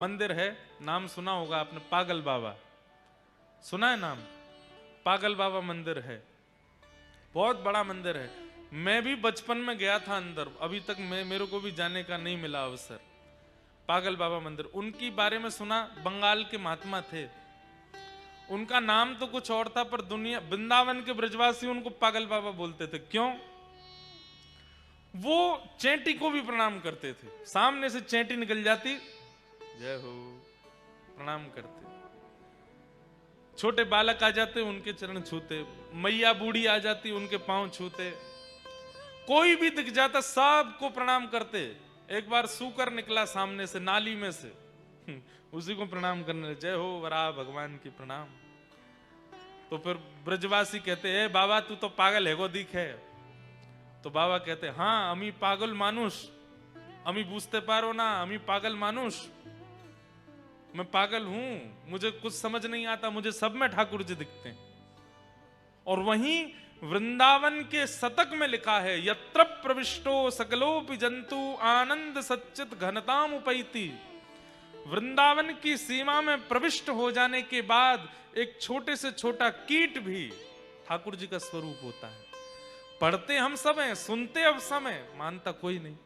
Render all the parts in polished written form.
मंदिर है, नाम सुना होगा आपने, पागल बाबा सुना है नाम? पागल बाबा मंदिर है, बहुत बड़ा मंदिर है। मैं भी बचपन में गया था अंदर, अभी तक मेरे को भी जाने का नहीं मिला अवसर। पागल बाबा मंदिर, उनकी बारे में सुना, बंगाल के महात्मा थे। उनका नाम तो कुछ और था, पर दुनिया वृंदावन के ब्रजवासी उनको पागल बाबा बोलते थे। क्यों? वो चेंटी को भी प्रणाम करते थे। सामने से चेंटी निकल जाती, जय हो, प्रणाम करते। छोटे बालक आ जाते, उनके चरण छूते। मैया बूढ़ी आ जाती, उनके पांव छूते। कोई भी दिख जाता, सबको प्रणाम करते। एक बार सूकर निकला सामने से, नाली में से, उसी को प्रणाम करने, जय हो वराह भगवान की प्रणाम। तो फिर ब्रजवासी कहते हैं, बाबा तू तो पागल है गो दिख है। तो बाबा कहते, हाँ अमी पागल मानुष, अमी बूझते पारो ना, अमी पागल मानुष, मैं पागल हूं, मुझे कुछ समझ नहीं आता, मुझे सब में ठाकुर जी दिखते हैं। और वहीं वृंदावन के शतक में लिखा है, यत्र प्रविष्टो सकलोपि जंतु आनंद सच्चित घनताम उपैति। वृंदावन की सीमा में प्रविष्ट हो जाने के बाद एक छोटे से छोटा कीट भी ठाकुर जी का स्वरूप होता है। पढ़ते हम सब हैं, सुनते अब सब हैं, मानता कोई नहीं।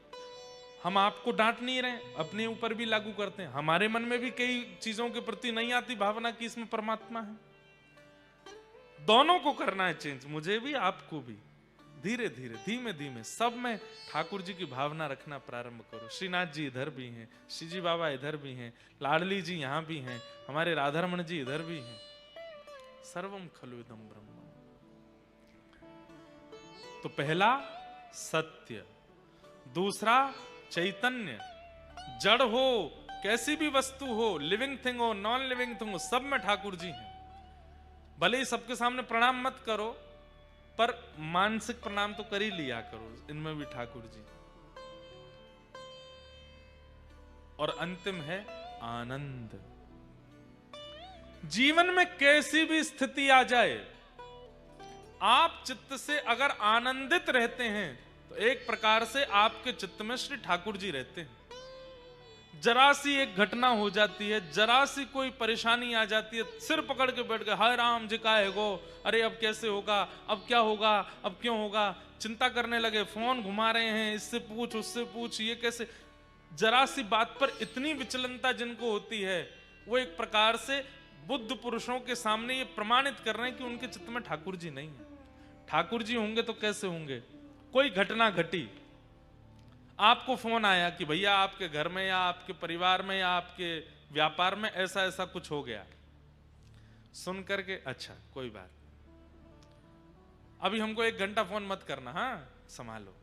हम आपको डांट नहीं रहे, अपने ऊपर भी लागू करते हैं। हमारे मन में भी कई चीजों के प्रति नहीं आती भावना कि इसमें परमात्मा है। दोनों को करना है चेंज, मुझे भी आपको भी। धीरे धीरे धीमे धीमे सब में ठाकुर जी की भावना रखना प्रारंभ करो। श्रीनाथ जी इधर भी हैं, श्री जी बाबा इधर भी हैं, लाडली जी यहां भी हैं, हमारे राधारमण जी इधर भी हैं। सर्वम खलु इदं ब्रह्म। तो पहला सत्य, दूसरा चैतन्य। जड़ हो, कैसी भी वस्तु हो, लिविंग थिंग हो, नॉन लिविंग थिंग हो, सब में ठाकुर जी हैं। भले ही सबके सामने प्रणाम मत करो, पर मानसिक प्रणाम तो कर ही लिया करो, इनमें भी ठाकुर जी। और अंतिम है आनंद। जीवन में कैसी भी स्थिति आ जाए, आप चित्त से अगर आनंदित रहते हैं तो एक प्रकार से आपके चित्त में श्री ठाकुर जी रहते हैं। जरा सी एक घटना हो जाती है, जरा सी कोई परेशानी आ जाती है, सिर पकड़ के बैठ गए, हाय राम जी का है गो, अरे अब कैसे होगा, अब क्या होगा, अब क्यों होगा, चिंता करने लगे, फोन घुमा रहे हैं, इससे पूछ उससे पूछ, ये कैसे। जरा सी बात पर इतनी विचलनता जिनको होती है, वो एक प्रकार से बुद्ध पुरुषों के सामने ये प्रमाणित कर रहे हैं कि उनके चित्त में ठाकुर जी नहीं है। ठाकुर जी होंगे तो कैसे होंगे? कोई घटना घटी, आपको फोन आया कि भैया आपके घर में या आपके परिवार में या आपके व्यापार में ऐसा ऐसा कुछ हो गया। सुन करके अच्छा कोई बात, अभी हमको 1 घंटा फोन मत करना, हाँ संभालो,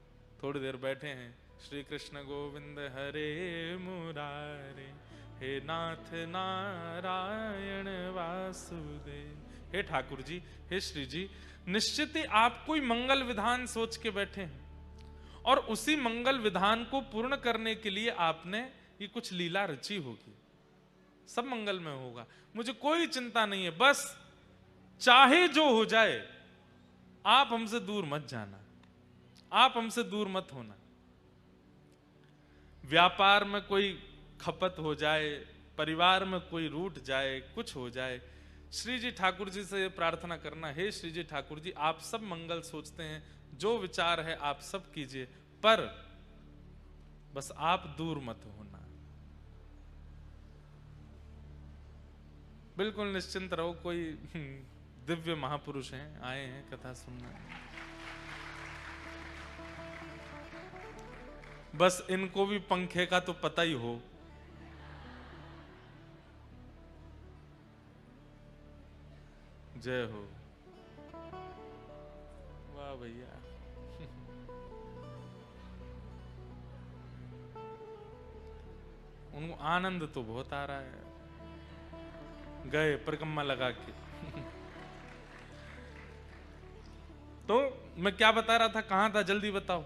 थोड़ी देर बैठे हैं, श्री कृष्ण गोविंद हरे मुरारे, हे नाथ नारायण वासुदेव। हे ठाकुर जी, हे श्री जी, निश्चित ही आप कोई मंगल विधान सोच के बैठे हैं, और उसी मंगल विधान को पूर्ण करने के लिए आपने ये कुछ लीला रची होगी। सब मंगल में होगा, मुझे कोई चिंता नहीं है, बस चाहे जो हो जाए, आप हमसे दूर मत जाना, आप हमसे दूर मत होना। व्यापार में कोई खपत हो जाए, परिवार में कोई रूठ जाए, कुछ हो जाए, श्री जी ठाकुर जी से प्रार्थना करना, हे श्री जी ठाकुर जी, आप सब मंगल सोचते हैं, जो विचार है आप सब कीजिए, पर बस आप दूर मत होना। बिल्कुल निश्चिंत रहो, कोई दिव्य महापुरुष हैं, आए हैं कथा सुनना, बस इनको भी पंखे का तो पता ही हो। जय हो, वाह भैया। उनको आनंद तो बहुत आ रहा है, गए परिक्रमा लगा के। तो मैं क्या बता रहा था, कहां था, जल्दी बताओ।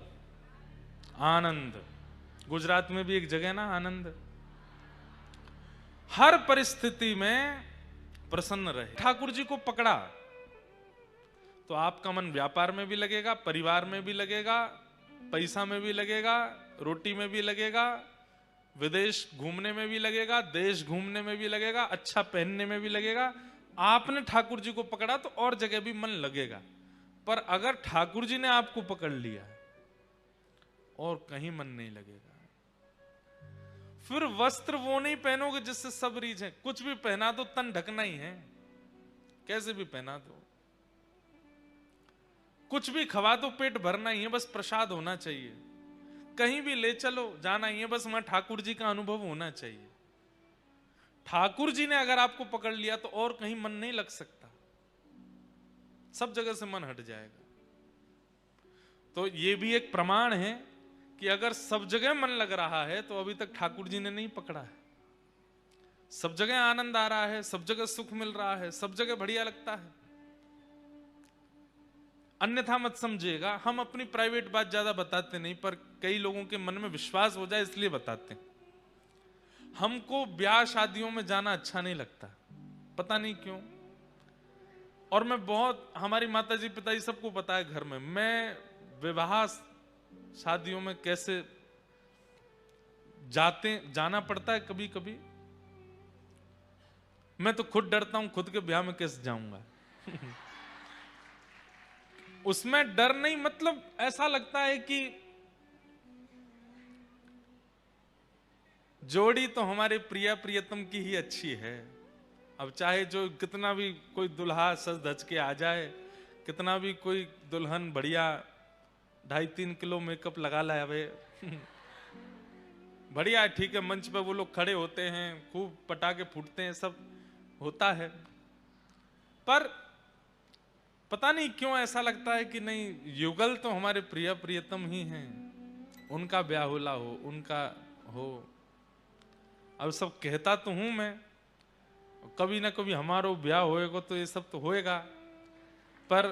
आनंद, गुजरात में भी एक जगह ना आनंद। हर परिस्थिति में प्रसन्न रहे। ठाकुर जी को पकड़ा तो आपका मन व्यापार में भी लगेगा, परिवार में भी लगेगा, पैसा में भी लगेगा, रोटी में भी लगेगा, विदेश घूमने में भी लगेगा, देश घूमने में भी लगेगा, अच्छा पहनने में भी लगेगा। आपने ठाकुर जी को पकड़ा तो और जगह भी मन लगेगा, पर अगर ठाकुर जी ने आपको पकड़ लिया और कहीं मन नहीं लगेगा। फिर वस्त्र वो नहीं पहनोगे जिससे सब रीझ है। कुछ भी पहना दो तन ढकना ही है, कैसे भी पहना दो। कुछ भी खवा दो पेट भरना ही है, बस प्रसाद होना चाहिए। कहीं भी ले चलो जाना ही है, बस वहां ठाकुर जी का अनुभव होना चाहिए। ठाकुर जी ने अगर आपको पकड़ लिया तो और कहीं मन नहीं लग सकता, सब जगह से मन हट जाएगा। तो ये भी एक प्रमाण है कि अगर सब जगह मन लग रहा है तो अभी तक ठाकुर जी ने नहीं पकड़ा है। सब जगह आनंद आ रहा है, सब जगह सुख मिल रहा है, सब जगह बढ़िया लगता है। अन्यथा मत समझिएगा, हम अपनी प्राइवेट बात ज्यादा बताते नहीं, पर कई लोगों के मन में विश्वास हो जाए इसलिए बताते हैं। हमको ब्याह शादियों में जाना अच्छा नहीं लगता, पता नहीं क्यों। और मैं बहुत, हमारी माताजी पिताजी सबको पता है घर में, मैं विवाह शादियों में कैसे जाना पड़ता है कभी कभी। मैं तो खुद डरता हूं, खुद के ब्याह में कैसे जाऊंगा। उसमें डर नहीं, मतलब ऐसा लगता है कि जोड़ी तो हमारे प्रिया प्रियतम की ही अच्छी है। अब चाहे जो कितना भी कोई दुल्हा सज धज के आ जाए, कितना भी कोई दुल्हन बढ़िया 2.5-3 किलो मेकअप लगा लावे, बढ़िया ठीक है, मंच पे वो लोग खड़े होते हैं, खूब पटाखे फूटते हैं, सब होता है, पर पता नहीं क्यों ऐसा लगता है कि नहीं, युगल तो हमारे प्रिय प्रियतम ही हैं, उनका ब्याह होला हो, उनका हो। अब सब कहता तो हूं मैं, कभी ना कभी हमारो ब्याह होएगा तो ये सब तो होएगा, पर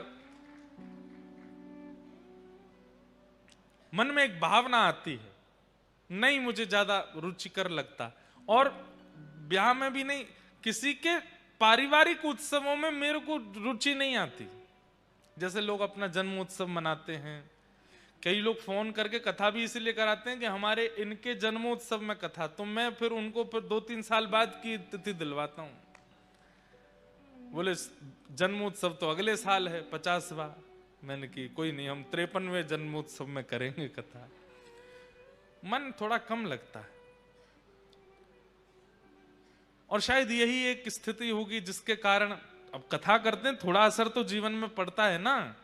मन में एक भावना आती है, नहीं मुझे ज्यादा रुचिकर लगता। और ब्याह में भी नहीं, किसी के पारिवारिक उत्सवों में मेरे को रुचि नहीं आती। जैसे लोग अपना जन्मोत्सव मनाते हैं, कई लोग फोन करके कथा भी इसीलिए कराते हैं कि हमारे इनके जन्मोत्सव में कथा, तो मैं फिर उनको फिर 2-3 साल बाद की तिथि दिलवाता हूं। बोले जन्मोत्सव तो अगले साल है 50वां। मैंने की कोई नहीं, हम 53वें जन्मोत्सव में करेंगे कथा। मन थोड़ा कम लगता है, और शायद यही एक स्थिति होगी जिसके कारण अब कथा करते हैं, थोड़ा असर तो जीवन में पड़ता है ना,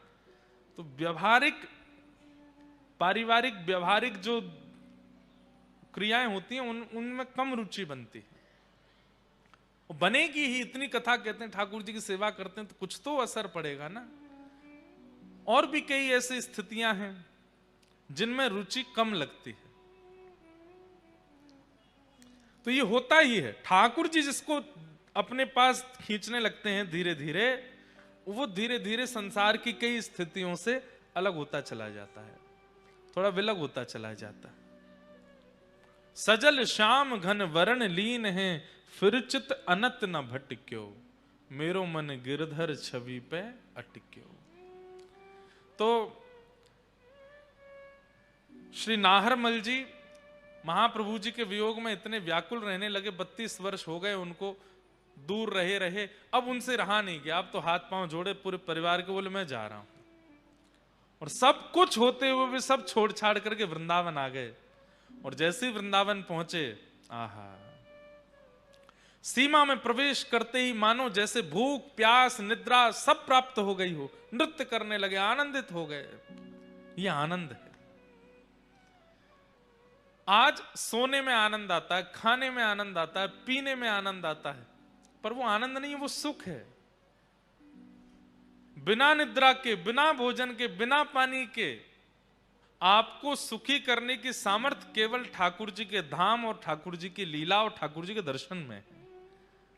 तो व्यवहारिक पारिवारिक व्यवहारिक जो क्रियाएं होती हैं उनमें कम रुचि बनती है। बनेगी ही, इतनी कथा कहते हैं, ठाकुर जी की सेवा करते हैं, तो कुछ तो असर पड़ेगा ना। और भी कई ऐसी स्थितियां हैं जिनमें रुचि कम लगती है। तो ये होता ही है, ठाकुर जी जिसको अपने पास खींचने लगते हैं धीरे धीरे, वो धीरे धीरे संसार की कई स्थितियों से अलग होता चला जाता है, थोड़ा विलग होता चला जाता है। सजल श्याम घन वरण लीन है, फिर चित अनत न भटक्यो, मेरो मन गिरधर छवि पे अटक्यो। तो श्री नाहरमल जी महाप्रभु जी के वियोग में इतने व्याकुल रहने लगे, 32 वर्ष हो गए उनको दूर रहे रहे, अब उनसे रहा नहीं गया। अब तो हाथ पांव जोड़े पूरे परिवार के, बोले मैं जा रहा हूं। और सब कुछ होते हुए भी सब छोड़ छाड़ करके वृंदावन आ गए। और जैसे ही वृंदावन पहुंचे, आहा, सीमा में प्रवेश करते ही मानो जैसे भूख प्यास निद्रा सब प्राप्त हो गई हो, नृत्य करने लगे, आनंदित हो गए। यह आनंद है। आज सोने में आनंद आता है, खाने में आनंद आता है, पीने में आनंद आता है, पर वो आनंद नहीं है, वो सुख है। बिना निद्रा के, बिना भोजन के, बिना पानी के आपको सुखी करने की सामर्थ्य केवल ठाकुर जी के धाम और ठाकुर जी की लीला और ठाकुर जी के दर्शन में है।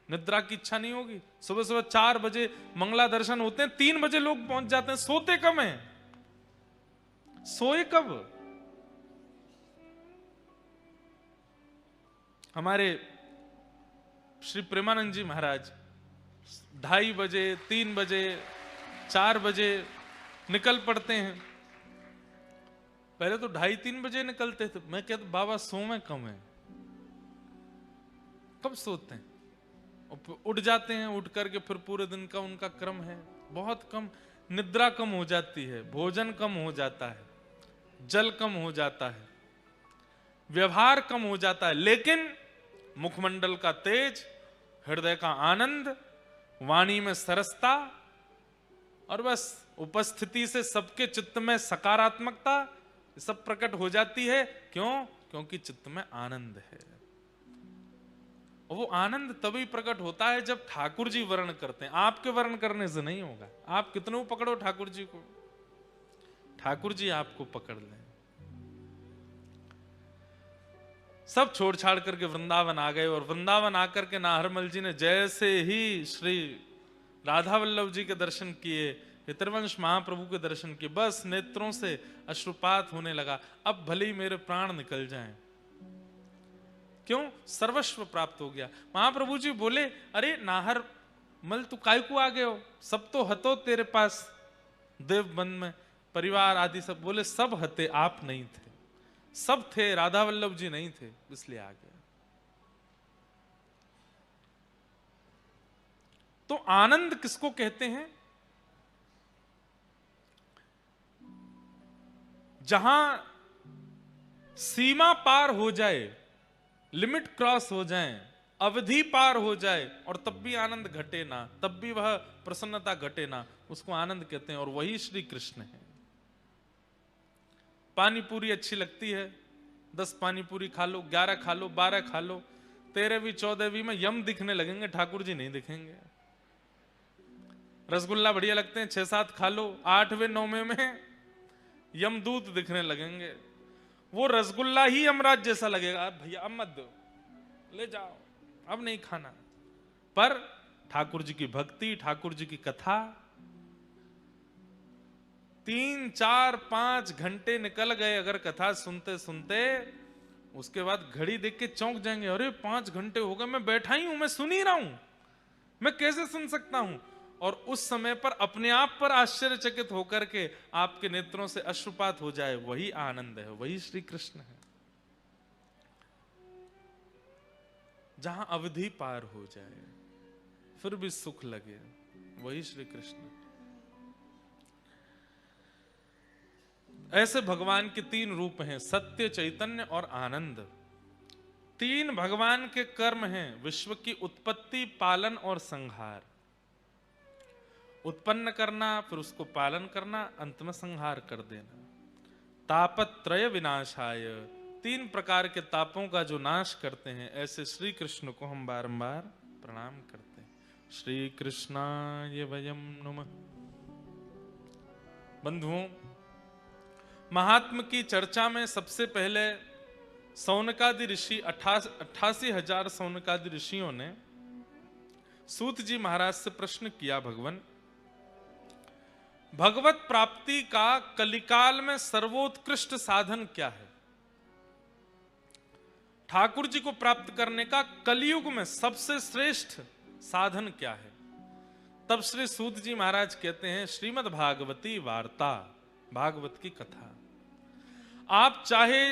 निद्रा की इच्छा नहीं होगी। सुबह सुबह 4 बजे मंगला दर्शन होते हैं, 3 बजे लोग पहुंच जाते हैं, सोते कब हैं? सोए कब? हमारे श्री प्रेमानंद जी महाराज 2:30 बजे 3 बजे 4 बजे निकल पड़ते हैं। पहले तो 2:30-3 बजे निकलते थे। मैं कहता बाबा सोवे कम है, कब सोते हैं? उठ जाते हैं, उठ करके फिर पूरे दिन का उनका क्रम है बहुत कम। निद्रा कम हो जाती है, भोजन कम हो जाता है, जल कम हो जाता है, व्यवहार कम हो जाता है, लेकिन मुखमंडल का तेज, हृदय का आनंद, वाणी में सरसता, और बस उपस्थिति से सबके चित्त में सकारात्मकता सब प्रकट हो जाती है। क्यों? क्योंकि चित्त में आनंद है। और वो आनंद तभी प्रकट होता है जब ठाकुर जी वर्ण करते हैं। आपके वर्ण करने से नहीं होगा। आप कितनों पकड़ो ठाकुर जी को, ठाकुर जी आपको पकड़ लें। सब छोड़ छाड़ करके वृंदावन आ गए, और वृंदावन आकर के नाहरमल जी ने जैसे ही श्री राधा वल्लभ जी के दर्शन किए, पितृवंश महाप्रभु के दर्शन किए, बस नेत्रों से अश्रुपात होने लगा। अब भले ही मेरे प्राण निकल जाएं। क्यों? सर्वस्व प्राप्त हो गया। महाप्रभु जी बोले, अरे नाहर मल तू काय को आ गए हो? सब तो हतो तेरे पास देव बंद में, परिवार आदि सब। बोले सब हते, आप नहीं थे। सब थे, राधा वल्लभ जी नहीं थे, इसलिए आ गया। तो आनंद किसको कहते हैं? जहां सीमा पार हो जाए, लिमिट क्रॉस हो जाए, अवधि पार हो जाए, और तब भी आनंद घटे ना, तब भी वह प्रसन्नता घटे ना, उसको आनंद कहते हैं। और वही श्री कृष्ण है। पानी पूरी अच्छी लगती है, 10 पानी पूरी खा लो, 11 खा लो, 12 खा लो, 13वीं 14वीं में यम दिखने लगेंगे, ठाकुर जी नहीं दिखेंगे। रसगुल्ला बढ़िया लगते हैं, 6-7 खा लो, 8वें 9वें में यमदूत दिखने लगेंगे। वो रसगुल्ला ही यमराज जैसा लगेगा। भैया अब मत दो, ले जाओ, अब नहीं खाना। पर ठाकुर जी की भक्ति, ठाकुर जी की कथा, 3, 4, 5 घंटे निकल गए अगर कथा सुनते सुनते। उसके बाद घड़ी देख के चौंक जाएंगे, अरे 5 घंटे हो गए, मैं बैठा ही हूं, मैं सुन ही रहा हूं, मैं कैसे सुन सकता हूं? और उस समय पर अपने आप पर आश्चर्यचकित होकर के आपके नेत्रों से अश्रुपात हो जाए, वही आनंद है, वही श्री कृष्ण है। जहां अवधि पार हो जाए फिर भी सुख लगे, वही श्री कृष्ण। ऐसे भगवान के 3 रूप हैं, सत्य, चैतन्य और आनंद। 3 भगवान के कर्म हैं, विश्व की उत्पत्ति, पालन और संहार। उत्पन्न करना, फिर उसको पालन करना, अंत में संहार कर देना। तापत्रय विनाशाय, 3 प्रकार के तापों का जो नाश करते हैं, ऐसे श्री कृष्ण को हम बारंबार प्रणाम करते हैं। श्री कृष्णाय वयम नमः। बंधुओं, महात्म की चर्चा में सबसे पहले सौनकादि ऋषि 88,000 सौनकादि ऋषियों ने सूत जी महाराज से प्रश्न किया, भगवान भगवत प्राप्ति का कलिकाल में सर्वोत्कृष्ट साधन क्या है? ठाकुर जी को प्राप्त करने का कलयुग में सबसे श्रेष्ठ साधन क्या है? तब श्री सूत जी महाराज कहते हैं, श्रीमद् भागवती वार्ता, भागवत की कथा। आप चाहे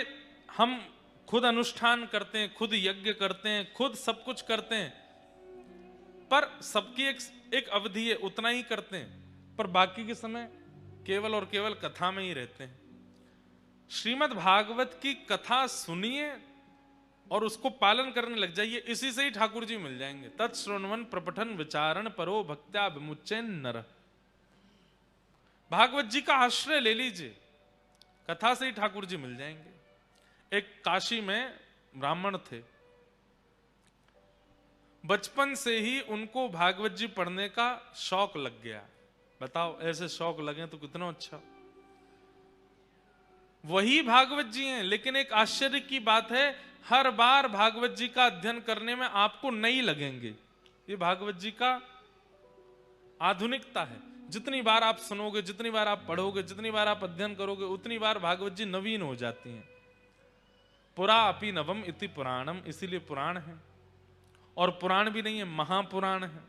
हम खुद अनुष्ठान करते हैं, खुद यज्ञ करते हैं, खुद सब कुछ करते हैं, पर सबकी एक अवधि है, उतना ही करते हैं, पर बाकी के समय केवल और केवल कथा में ही रहते हैं। श्रीमद् भागवत की कथा सुनिए और उसको पालन करने लग जाइए, इसी से ही ठाकुर जी मिल जाएंगे। तत्श्रवण प्रपठन विचारण परो भक्त्या विमुच्येन नरः। भागवत जी का आश्रय ले लीजिए, कथा से ही ठाकुर जी मिल जाएंगे। एक काशी में ब्राह्मण थे, बचपन से ही उनको भागवत जी पढ़ने का शौक लग गया। बताओ, ऐसे शौक लगे तो कितना अच्छा। वही भागवत जी हैं, लेकिन एक आश्चर्य की बात है, हर बार भागवत जी का अध्ययन करने में आपको नई लगेंगे। ये भागवत जी का आधुनिकता है। जितनी बार आप सुनोगे, जितनी बार आप पढ़ोगे, जितनी बार आप अध्ययन करोगे, उतनी बार भागवत जी नवीन हो जाती हैं। पुरा अपि नवम इति पुराणम, इसीलिए पुराण है। और पुराण भी नहीं है, महापुराण है।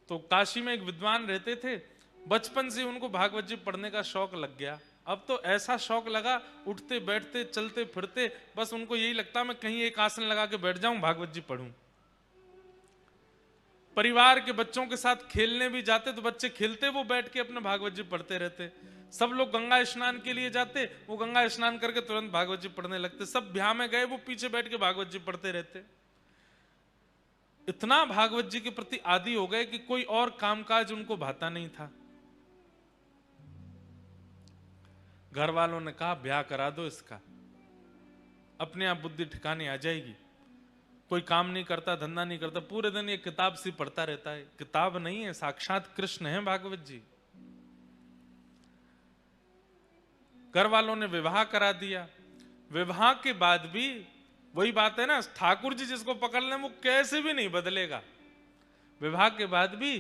तो काशी में एक विद्वान रहते थे, बचपन से उनको भागवत जी पढ़ने का शौक लग गया। अब तो ऐसा शौक लगा, उठते बैठते चलते फिरते बस उनको यही लगता मैं कहीं एक आसन लगा के बैठ जाऊं, भागवत जी पढ़ूं। परिवार के बच्चों के साथ खेलने भी जाते तो बच्चे खेलते, वो बैठ के अपने भागवत जी पढ़ते रहते। सब लोग गंगा स्नान के लिए जाते, वो गंगा स्नान करके तुरंत भागवत जी पढ़ने लगते। सब ब्याह में गए, वो पीछे बैठ के भागवत जी पढ़ते रहते। इतना भागवत जी के प्रति आदी हो गए कि कोई और कामकाज उनको भाता नहीं था। घर वालों ने कहा ब्याह करा दो इसका, अपने आप बुद्धि ठिकाने आ जाएगी। कोई काम नहीं करता, धंधा नहीं करता, पूरे दिन ये किताब सी पढ़ता रहता है। किताब नहीं है, साक्षात कृष्ण है भागवत जी। घर वालों ने विवाह करा दिया। विवाह के बाद भी वही बात है ना, ठाकुर जी जिसको पकड़ लें वो कैसे भी नहीं बदलेगा। विवाह के बाद भी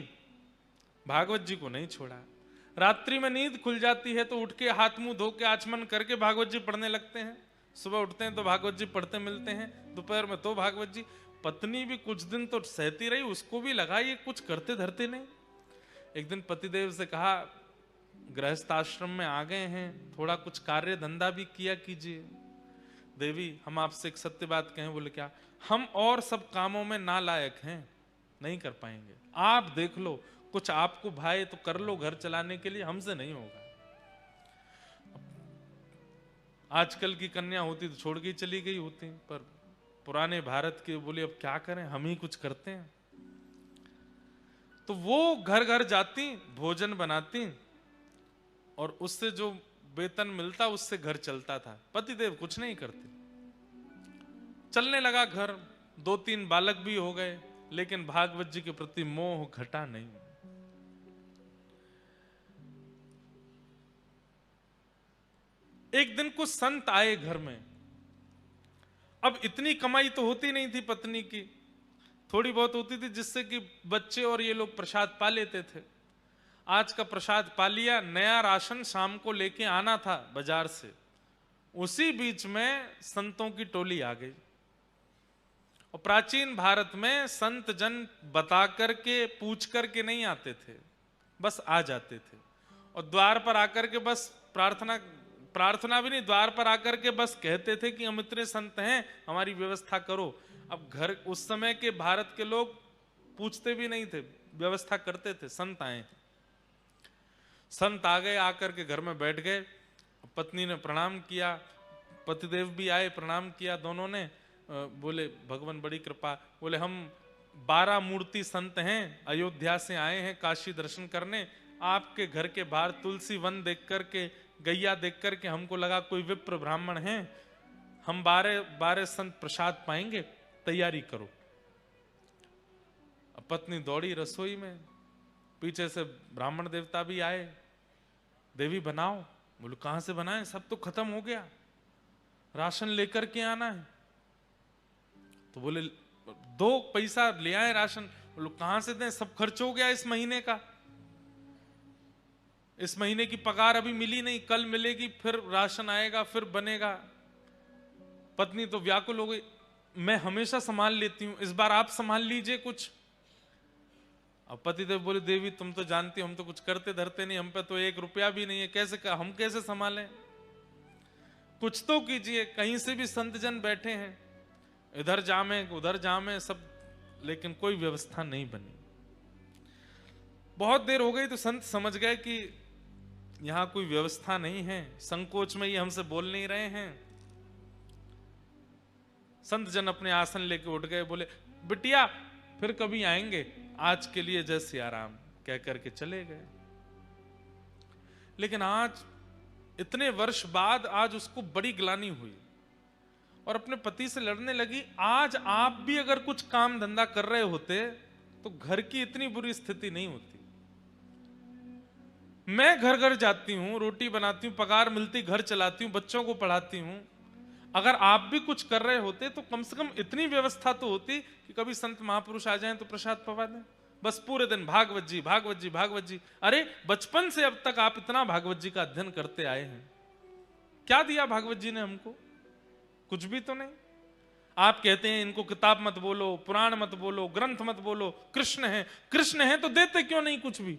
भागवत जी को नहीं छोड़ा। रात्रि में नींद खुल जाती है तो उठ के हाथ मुंह धो के आचमन करके भागवत जी पढ़ने लगते हैं। सुबह उठते हैं तो भागवत जी पढ़ते मिलते हैं, दोपहर में तो भागवत जी। पत्नी भी कुछ दिन तो सहती रही, उसको भी लगा ये कुछ करते धरते नहीं। एक दिन पतिदेव से कहा गृहस्थ आश्रम में आ गए हैं, थोड़ा कुछ कार्य धंधा भी किया कीजिए। देवी हम आपसे एक सत्य बात कहें। बोले क्या? हम और सब कामों में नालायक हैं, नहीं कर पाएंगे। आप देख लो, कुछ आपको भाई तो कर लो घर चलाने के लिए, हमसे नहीं होगा। आजकल की कन्या होती तो छोड़ के चली गई होती, पर पुराने भारत के बोले अब क्या करें, हम ही कुछ करते हैं। तो वो घर घर जाती, भोजन बनाती और उससे जो वेतन मिलता उससे घर चलता था। पतिदेव कुछ नहीं करते। चलने लगा घर, 2-3 बालक भी हो गए, लेकिन भागवत जी के प्रति मोह घटा नहीं। एक दिन कुछ संत आए घर में। अब इतनी कमाई तो होती नहीं थी पत्नी की, थोड़ी बहुत होती थी जिससे कि बच्चे और ये लोग प्रसाद पा लेते थे। आज का प्रसाद पा लिया, नया राशन शाम को लेके आना था बाजार से। उसी बीच में संतों की टोली आ गई। और प्राचीन भारत में संत जन बता करके पूछ करके नहीं आते थे, बस आ जाते थे। और द्वार पर आकर के बस प्रार्थना भी नहीं, द्वार पर आकर के बस कहते थे कि हम इतने संत हैं, हमारी व्यवस्था करो। अब घर उस समय के भारत के लोग पूछते भी नहीं थे, व्यवस्था करते थे। संत आए, संत आ गए, आकर के घर में बैठ गए। पत्नी ने प्रणाम किया, पतिदेव भी आए, प्रणाम किया दोनों ने। बोले भगवान बड़ी कृपा। बोले हम 12 मूर्ति संत हैं, अयोध्या से आए हैं काशी दर्शन करने। आपके घर के बाहर तुलसी वन देख करके, गैया देख करके हमको लगा कोई विप्र ब्राह्मण हैं, हम 12 संत प्रसाद पाएंगे, तैयारी करो। अब पत्नी दौड़ी रसोई में, पीछे से ब्राह्मण देवता भी आए, देवी बनाओ। बोले कहां से बनाए, सब तो खत्म हो गया, राशन लेकर के आना है। तो बोले 2 पैसा ले आए राशन। बोले कहां से दें, सब खर्च हो गया इस महीने का, इस महीने की पगार अभी मिली नहीं, कल मिलेगी, फिर राशन आएगा, फिर बनेगा। पत्नी तो व्याकुल हो गई, मैं हमेशा संभाल लेती हूं, इस बार आप संभाल लीजिए कुछ। अब पतिदेव बोले देवी तुम तो जानती हो हम तो कुछ करते धरते नहीं, हम पे तो 1 रुपया भी नहीं है, कैसे हम कैसे संभालें, कुछ तो कीजिए। कहीं से भी संत जन बैठे हैं, इधर जामे उधर जामे सब, लेकिन कोई व्यवस्था नहीं बनी। बहुत देर हो गई तो संत समझ गए कि यहां कोई व्यवस्था नहीं है, संकोच में ये हमसे बोल नहीं रहे हैं। संत जन अपने आसन लेके उठ गए, बोले बिटिया फिर कभी आएंगे, आज के लिए जय सिया राम कह करके चले गए। लेकिन आज इतने वर्ष बाद आज उसको बड़ी ग्लानि हुई और अपने पति से लड़ने लगी। आज आप भी अगर कुछ काम धंधा कर रहे होते तो घर की इतनी बुरी स्थिति नहीं होती। मैं घर घर जाती हूं, रोटी बनाती हूं, पगार मिलती, घर चलाती हूं, बच्चों को पढ़ाती हूं। अगर आप भी कुछ कर रहे होते तो कम से कम इतनी व्यवस्था तो होती कि कभी संत महापुरुष आ जाएं तो प्रसाद पवा दें। बस पूरे दिन भागवत जी भागवत जी भागवत जी। अरे बचपन से अब तक आप इतना भागवत जी का अध्ययन करते आए हैं, क्या दिया भागवत जी ने हमको? कुछ भी तो नहीं। आप कहते हैं इनको किताब मत बोलो, पुराण मत बोलो, ग्रंथ मत बोलो, कृष्ण है, कृष्ण है तो देते क्यों नहीं कुछ भी?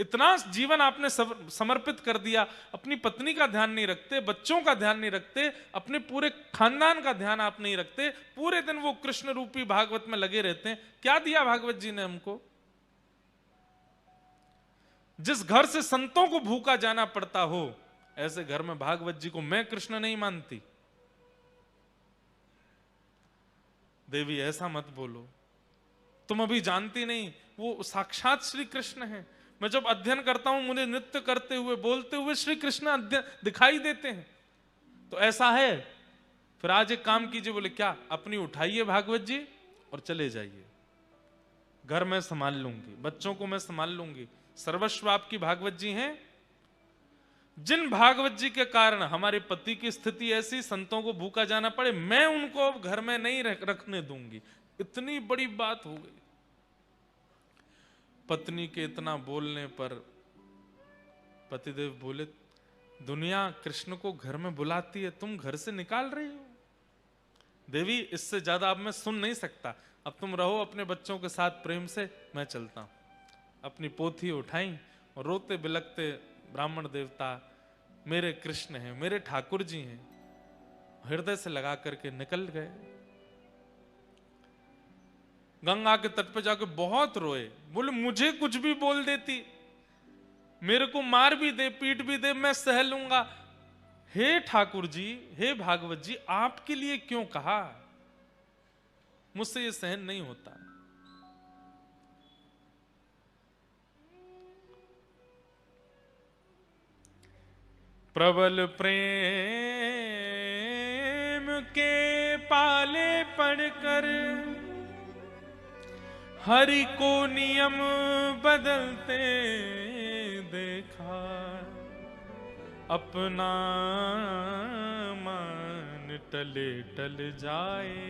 इतना जीवन आपने समर्पित कर दिया, अपनी पत्नी का ध्यान नहीं रखते, बच्चों का ध्यान नहीं रखते, अपने पूरे खानदान का ध्यान आप नहीं रखते, पूरे दिन वो कृष्ण रूपी भागवत में लगे रहते हैं। क्या दिया भागवत जी ने हमको? जिस घर से संतों को भूखा जाना पड़ता हो, ऐसे घर में भागवत जी को मैं कृष्ण नहीं मानती। देवी ऐसा मत बोलो, तुम अभी जानती नहीं, वो साक्षात श्री कृष्ण है। मैं जब अध्ययन करता हूं, मुझे नृत्य करते हुए, बोलते हुए श्री कृष्ण दिखाई देते हैं। तो ऐसा है, फिर आज एक काम कीजिए। बोले क्या? अपनी उठाइए भागवत जी और चले जाइए, घर में संभाल लूंगी, बच्चों को मैं संभाल लूंगी, सर्वस्व आपकी भागवत जी हैं। जिन भागवत जी के कारण हमारे पति की स्थिति ऐसी, संतों को भूखा जाना पड़े, मैं उनको अब घर में नहीं रखने दूंगी। इतनी बड़ी बात हो गई। पत्नी के इतना बोलने पर पतिदेव बोले, दुनिया कृष्ण को घर में बुलाती है, तुम घर से निकाल रही हो। देवी इससे ज्यादा अब मैं सुन नहीं सकता, अब तुम रहो अपने बच्चों के साथ प्रेम से, मैं चलता हूं। अपनी पोथी उठाई और रोते बिलखते, ब्राह्मण देवता मेरे कृष्ण हैं, मेरे ठाकुर जी हैं, हृदय से लगा करके निकल गए। गंगा के तट पे जाके बहुत रोए, बोले मुझे कुछ भी बोल देती, मेरे को मार भी दे, पीट भी दे, मैं सह लूंगा। हे ठाकुर जी, हे भागवत जी, आपके लिए क्यों कहा? मुझसे ये सहन नहीं होता। प्रबल प्रेम के पाले पड़कर हरि को नियम बदलते देखा, अपना मान टले टल जाए,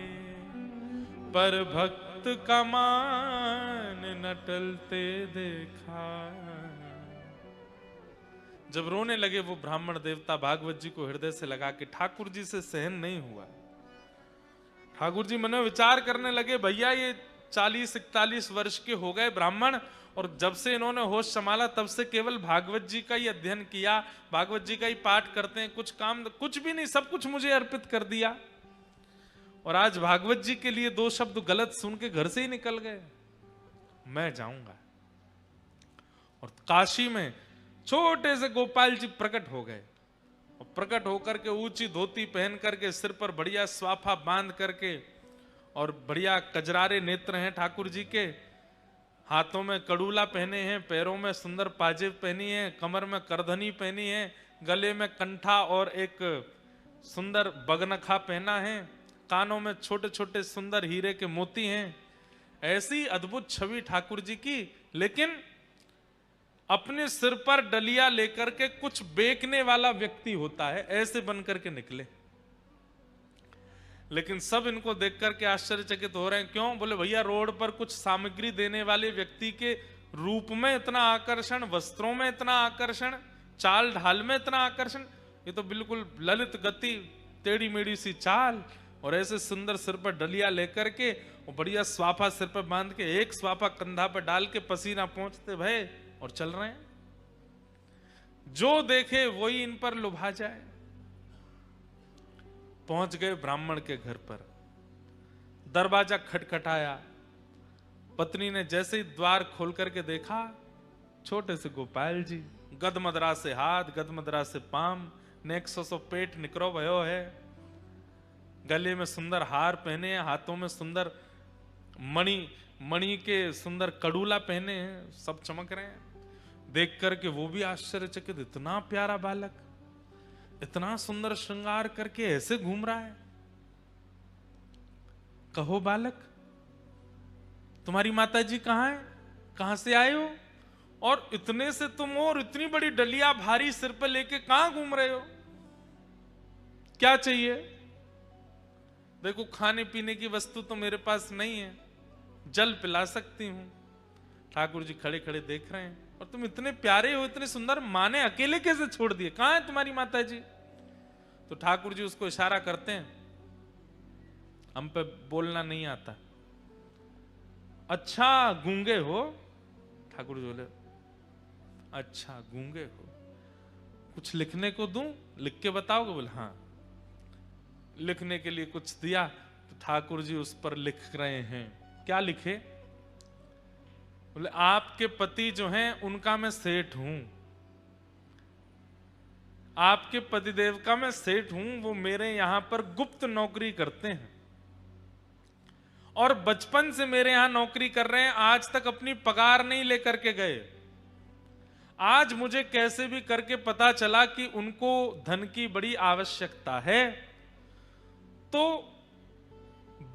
पर भक्त का मान न टलते देखा। जब रोने लगे वो ब्राह्मण देवता, भागवत जी को हृदय से लगा के, ठाकुर जी से सहन नहीं हुआ। ठाकुर जी मन में विचार करने लगे, भैया ये 40-41 वर्ष के हो गए ब्राह्मण, और जब से इन्होंने होश संभाला तब से केवल भागवत जी का ही अध्ययन किया, भागवत जी का ही पाठ करते हैं, कुछ काम कुछ भी नहीं, सब कुछ मुझे अर्पित कर दिया, और आज भागवत जी के लिए 2 शब्द गलत सुन के घर से ही निकल गए। मैं जाऊंगा। और काशी में छोटे से गोपाल जी प्रकट हो गए, और प्रकट होकर के ऊंची धोती पहन करके, सिर पर बढ़िया स्वाफा बांध करके, और बढ़िया कजरारे नेत्र हैं ठाकुर जी के, हाथों में कड़ूला पहने हैं, पैरों में सुंदर पाजेब पहनी है, कमर में करधनी पहनी है, गले में कंठा और एक सुंदर बगनखा पहना है, कानों में छोटे छोटे सुंदर हीरे के मोती हैं। ऐसी अद्भुत छवि ठाकुर जी की, लेकिन अपने सिर पर डलिया लेकर के कुछ बेचने वाला व्यक्ति होता है, ऐसे बनकर के निकले। लेकिन सब इनको देख करके आश्चर्यचकित हो रहे हैं। क्यों? बोले भैया रोड पर कुछ सामग्री देने वाले व्यक्ति के रूप में इतना आकर्षण, वस्त्रों में इतना आकर्षण, चाल ढाल में इतना आकर्षण, ये तो बिल्कुल ललित गति, टेढ़ी मेढ़ी सी चाल, और ऐसे सुंदर सिर पर डलिया लेकर के, और बढ़िया स्वाफा सिर पर बांध के, एक स्वाफा कंधा पर डाल के, पसीना पहुंचते भय, और चल रहे हैं। जो देखे वही इन पर लुभा जाए। पहुंच गए ब्राह्मण के घर पर, दरवाजा खटखटाया। पत्नी ने जैसे ही द्वार खोल करके देखा, छोटे से गोपाल जी, गदमदरा से हाथ, गदमदरा से पाम, नेक्सो सो पेट निकरो भयो है, गले में सुंदर हार पहने हैं, हाथों में सुंदर मणि के सुंदर कड़ूला पहने हैं, सब चमक रहे हैं। देख करके वो भी आश्चर्यचकित, इतना प्यारा बालक, इतना सुंदर श्रृंगार करके ऐसे घूम रहा है। कहो बालक, तुम्हारी माता जी कहां है? कहां से आए हो? और इतने से तुम हो, और इतनी बड़ी डलिया भारी सिर पे लेके कहां घूम रहे हो? क्या चाहिए? देखो खाने पीने की वस्तु तो मेरे पास नहीं है, जल पिला सकती हूं। ठाकुर जी खड़े खड़े देख रहे हैं, और तुम इतने प्यारे हो, इतने सुंदर, माँ ने अकेले कैसे छोड़ दिए? कहां है तुम्हारी माता जी? तो ठाकुर जी उसको इशारा करते हैं, हम पे बोलना नहीं आता। अच्छा गूंगे हो? ठाकुर जी बोले अच्छा गूंगे को कुछ लिखने को दूं, लिख के बताओगे? बोले हाँ। लिखने के लिए कुछ दिया तो ठाकुर जी उस पर लिख रहे हैं। क्या लिखे? बोले आपके पति जो हैं उनका मैं सेठ हूं, आपके पतिदेव का मैं सेठ हूं, वो मेरे यहां पर गुप्त नौकरी करते हैं और बचपन से मेरे यहां नौकरी कर रहे हैं, आज तक अपनी पगार नहीं लेकर के गए। आज मुझे कैसे भी करके पता चला कि उनको धन की बड़ी आवश्यकता है, तो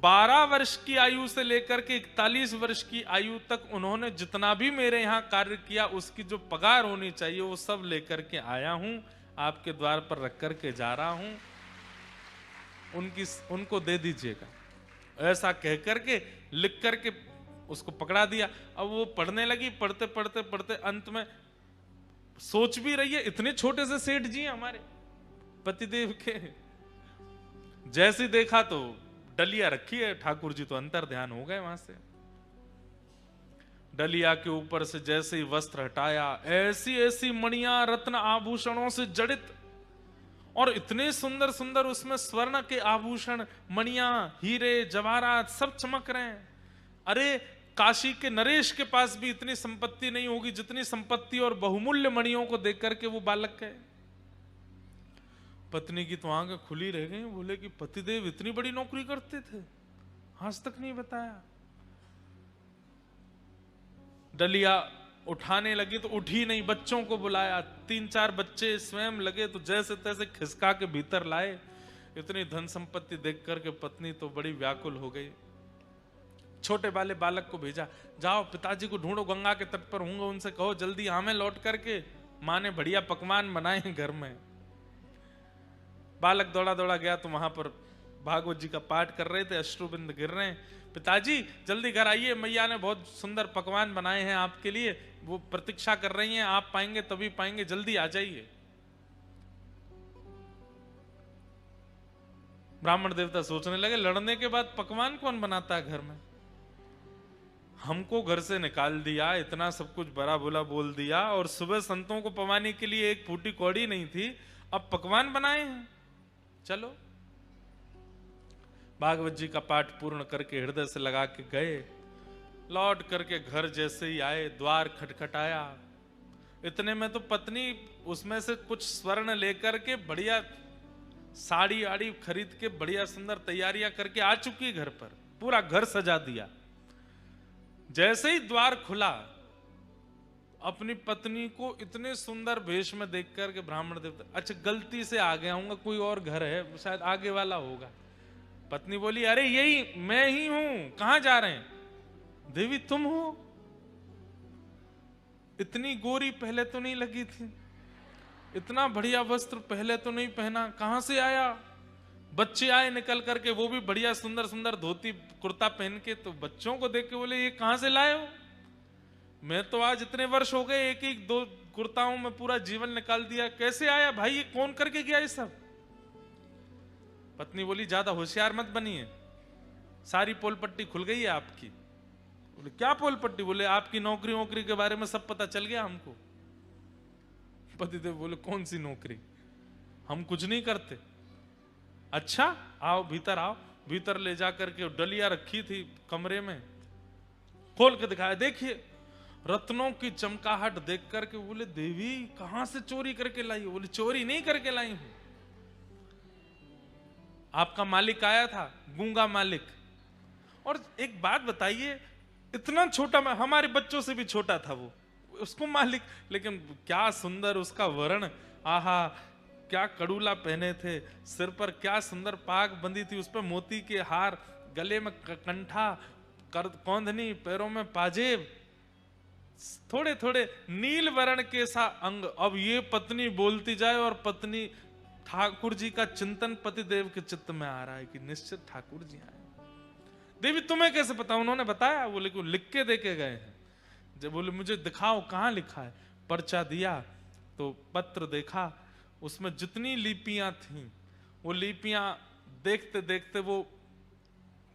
12 वर्ष की आयु से लेकर के 41 वर्ष की आयु तक उन्होंने जितना भी मेरे यहां कार्य किया उसकी जो पगार होनी चाहिए वो सब लेकर के आया हूं, आपके द्वार पर रख करके जा रहा हूं, उनको दे दीजिएगा। ऐसा कह करके लिख करके उसको पकड़ा दिया। अब वो पढ़ने लगी, पढ़ते पढ़ते पढ़ते अंत में सोच भी रही है इतने छोटे से सेठ जी हमारे पतिदेव के। जैसे देखा तो डलिया रखी है, ठाकुर जी तो अंतर ध्यान हो गए वहां से। डलिया के ऊपर से जैसे ही वस्त्र हटाया, ऐसी ऐसी मणियां रत्न आभूषणों से जड़ित, और इतने सुंदर सुंदर उसमें स्वर्ण के आभूषण, मणियां, हीरे जवाहरात सब चमक रहे हैं। अरे काशी के नरेश के पास भी इतनी संपत्ति नहीं होगी जितनी संपत्ति और बहुमूल्य मणियों को देख करके वो बालक गए। पत्नी की तो आंखें खुली रह गई, बोले कि पतिदेव इतनी बड़ी नौकरी करते थे, आज तक नहीं बताया। डलिया उठाने लगी तो उठी नहीं, बच्चों को बुलाया, 3-4 बच्चे स्वयं लगे तो जैसे तैसे खिसका के भीतर लाए। इतनी धन संपत्ति देख करके पत्नी तो बड़ी व्याकुल हो गई। छोटे वाले बालक को भेजा, जाओ पिताजी को ढूंढो, गंगा के तट पर होंगे, उनसे कहो जल्दी हमें लौट करके, माँ ने बढ़िया पकवान बनाए हैं घर में। बालक दौड़ा दौड़ा गया तो वहां पर भागवत जी का पाठ कर रहे थे, अश्रुबिंद गिर रहे हैं। पिताजी जल्दी घर आइए, मैया ने बहुत सुंदर पकवान बनाए हैं आपके लिए, वो प्रतीक्षा कर रही हैं, आप पाएंगे तभी पाएंगे, जल्दी आ जाइए। ब्राह्मण देवता सोचने लगे लड़ने के बाद पकवान कौन बनाता है घर में, हमको घर से निकाल दिया, इतना सब कुछ बड़ा बुरा बोल दिया, और सुबह संतों को पवाने के लिए एक फूटी कौड़ी नहीं थी, अब पकवान बनाए हैं। चलो भागवत जी का पाठ पूर्ण करके हृदय से लगा के गए। लौट करके घर जैसे ही आए, द्वार खटखटाया, इतने में तो पत्नी उसमें से कुछ स्वर्ण लेकर के बढ़िया साड़ी आड़ी खरीद के बढ़िया सुंदर तैयारियां करके आ चुकी घर पर, पूरा घर सजा दिया। जैसे ही द्वार खुला, अपनी पत्नी को इतने सुंदर वेश में देख करके ब्राह्मण देवता, अच्छा गलती से आ गया हूं, कोई और घर है शायद आगे वाला होगा। पत्नी बोली अरे यही मैं ही हूं, कहां जा रहे हैं? देवी तुम हो? इतनी गोरी पहले तो नहीं लगी थी, इतना बढ़िया वस्त्र पहले तो नहीं पहना, कहां से आया? बच्चे आए निकल करके, वो भी बढ़िया सुंदर सुंदर धोती कुर्ता पहन के, तो बच्चों को देख के बोले ये कहां से लाए हो? मैं तो आज इतने वर्ष हो गए, एक एक 2 कुर्ताओं में पूरा जीवन निकाल दिया, कैसे आया भाई, ये कौन करके गया ये सब? पत्नी बोली ज्यादा होशियार मत बनिए, सारी पोल पट्टी खुल गई है आपकी। बोले क्या पोल पट्टी? बोले आपकी नौकरी वोकरी के बारे में सब पता चल गया हमको। पतिदेव बोले कौन सी नौकरी, हम कुछ नहीं करते। अच्छा आओ भीतर आओ। भीतर ले जाकर के डलिया रखी थी कमरे में, खोल के दिखाया, देखिए रत्नों की चमकाहट देख करके बोले देवी कहां से चोरी करके लाई हो? बोले चोरी नहीं करके लाई हूं, आपका मालिक आया था, गूंगा मालिक। और एक बात बताइए, इतना छोटा, हमारे बच्चों से भी छोटा था वो, उसको मालिक, लेकिन क्या सुंदर उसका वर्ण, आहा क्या कड़ूला पहने थे, सिर पर क्या सुंदर पाग बंदी थी, उस पर मोती के हार, गले में कंठा, कौंधनी, पैरों में पाजेब, थोड़े थोड़े नील वर्ण के सा अंग। अब ये पत्नी बोलती जाए और पत्नी ठाकुर जी का चिंतन पतिदेव के चित्त में आ रहा है कि निश्चित ठाकुर जी आए। देवी तुम्हें कैसे पता? उन्होंने बताया। बोले कि लिख के दे के गए हैं। जब बोले मुझे दिखाओ कहां लिखा है। पर्चा दिया तो पत्र देखा, उसमें जितनी लिपियां थीं वो लिपियां देखते देखते वो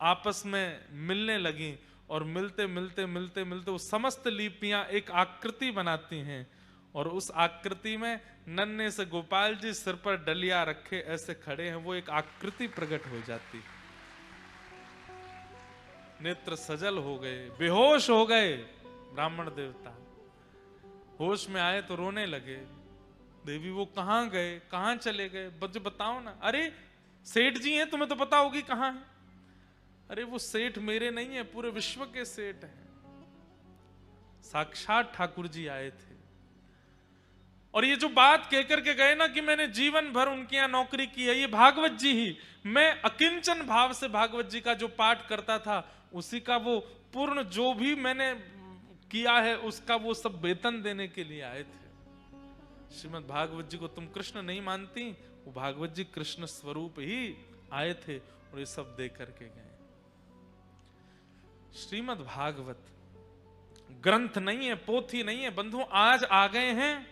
आपस में मिलने लगी, और मिलते मिलते मिलते मिलते वो समस्त लिपियां एक आकृति बनाती हैं, और उस आकृति में नन्हे से गोपाल जी सिर पर डलिया रखे ऐसे खड़े हैं, वो एक आकृति प्रकट हो जाती। नेत्र सजल हो गए, बेहोश हो गए ब्राह्मण देवता। होश में आए तो रोने लगे। देवी वो कहां गए, कहां चले गए, मुझे बताओ ना। अरे सेठ जी हैं, तुम्हें तो पता होगी कहां है। अरे वो सेठ मेरे नहीं है, पूरे विश्व के सेठ हैं। साक्षात ठाकुर जी आए थे। और ये जो बात कहकर के गए ना कि मैंने जीवन भर उनके यहां नौकरी की है, ये भागवत जी ही, मैं अकिंचन भाव से भागवत जी का जो पाठ करता था उसी का वो पूर्ण जो भी मैंने किया है उसका वो सब वेतन देने के लिए आए थे। श्रीमद् भागवत जी को तुम कृष्ण नहीं मानती, वो भागवत जी कृष्ण स्वरूप ही आए थे और ये सब दे करके गए। श्रीमद् भागवत ग्रंथ नहीं है, पोथी नहीं है बंधु, आज आ गए हैं।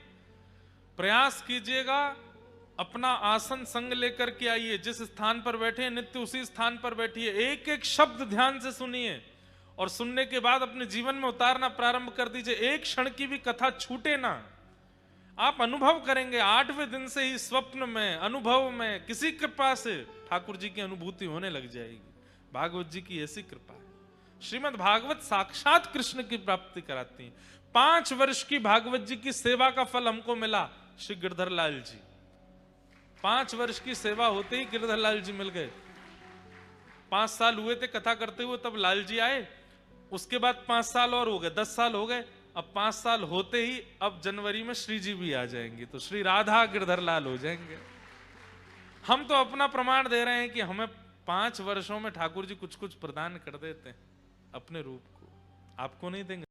प्रयास कीजिएगा, अपना आसन संग लेकर के आइए। जिस स्थान पर बैठे हैं नित्य उसी स्थान पर बैठिए। एक एक शब्द ध्यान से सुनिए और सुनने के बाद अपने जीवन में उतारना प्रारंभ कर दीजिए। एक क्षण की भी कथा छूटे ना। आप अनुभव करेंगे 8वें दिन से ही स्वप्न में, अनुभव में, किसी कृपा से ठाकुर जी की अनुभूति होने लग जाएगी। भागवत जी की ऐसी कृपा है। श्रीमद् भागवत साक्षात कृष्ण की प्राप्ति कराती है। 5 वर्ष की भागवत जी की सेवा का फल हमको मिला। श्री गिरधर लाल जी 5 वर्ष की सेवा होते ही गिरधर लाल जी मिल गए। 5 साल हुए थे कथा करते हुए, तब लाल जी आए। उसके बाद 5 साल और हो गए, 10 साल हो गए। अब 5 साल होते ही अब जनवरी में श्री जी भी आ जाएंगे, तो श्री राधा गिरधर लाल हो जाएंगे। हम तो अपना प्रमाण दे रहे हैं कि हमें 5 वर्षों में ठाकुर जी कुछ कुछ प्रदान कर देते हैं अपने रूप को। आपको नहीं देंगे।